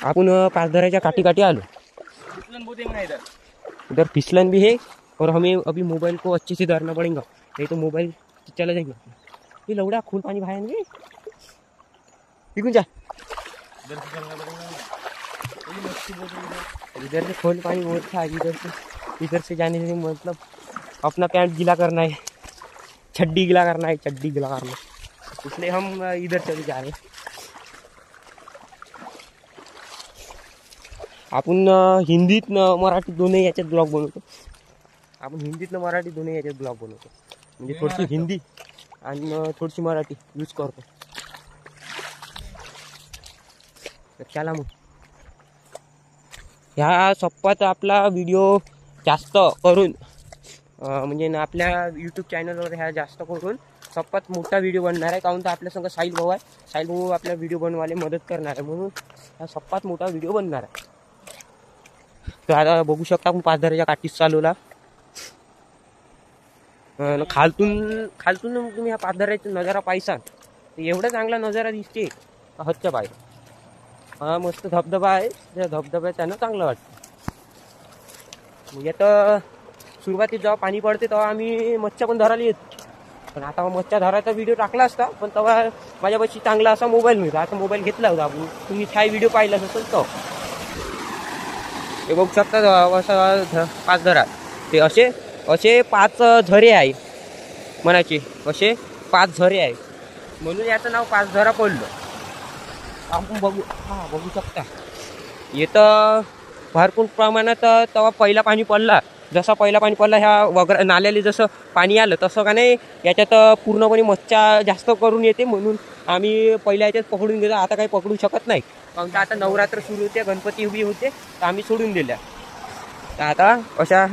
अपन पासधराच्या काटी काटी आलो। इधर फिसलन भी है और हमें अभी मोबाइल को अच्छे से धरना पड़ेगा, नहीं तो मोबाइल चला जाएगा। ये लौड़ा खून पानी भाई नहीं ठीक जा। इधर से खून पानी बहुत था, इधर से जाने से मतलब अपना पैंट गीला करना है, चड्डी गीला करना है, चड्डी गीला करना है, इसलिए हम इधर चले जा रहे हैं। आपण हिंदीत मराठी दोन्ही याच्यात ब्लॉग बनवतो। आपण हिंदीत मराठी दोन्ही याच्यात ब्लॉग बनवतो, म्हणजे थोडीशी हिंदी आणि थोडीशी मराठी यूज करतो। चला मग ह्या सप्पात आपला व्हिडिओ जास्त करून म्हणजे ना आपल्या यूट्यूब चॅनलवर ह्या जास्त करून सप्पात मोठा व्हिडिओ बनणार आहे, काहून तर आपल्या संग साहिल भाऊ आहे, साहिल भाऊ आपल्या व्हिडिओ बनवायला मदत करणार आहे, म्हणून ह्या सप्पात मोठा व्हिडिओ बनणार आहे। तर आता बघू शकता आपण पाचधराच्या काठीस चालवला, खालतून तुम्ही ह्या पाचधराचा नजारा पाहिसाल तर एवढा चांगला नजारा दिसते हदच्या बाहेर। हा मस्त धबधबा आहे, त्या धबधब्यात त्यांना चांगलं वाटतं। आता सुरुवातीत जेव्हा पाणी पडते तेव्हा आम्ही मच्छा पण धरायला येतो, पण आता मच्छा धरायचा व्हिडिओ टाकला असता, पण तेव्हा माझ्यापाशी चांगला असा मोबाईल मिळतो। आता मोबाईल घेतला होता आपण, तुम्ही काय व्हिडिओ पाहिला असेल तो हे बघू शकता। असं पाचधरा ते असे 5 झरे आहे म्हणायचे, असे 5 झरे आहे, म्हणून याचं नाव पाचधरा पडलं। आपण बघू शकता येतं भरपूर प्रमाणात। तेव्हा पहिला पाणी पडला, जसा पहिला पाणी पडला ह्या नाल्याला जसं पाणी आलं तसं का नाही याच्यात पूर्णपणे मच्छा जास्त करून येते, म्हणून आम्ही पहिल्या याच्यात पकडून घेतो। आता काही पकडू शकत नाही, कारण का आता नवरात्र सुरू होते, गणपती उभी होते, तर आम्ही सोडून दिल्या। तर आता अशा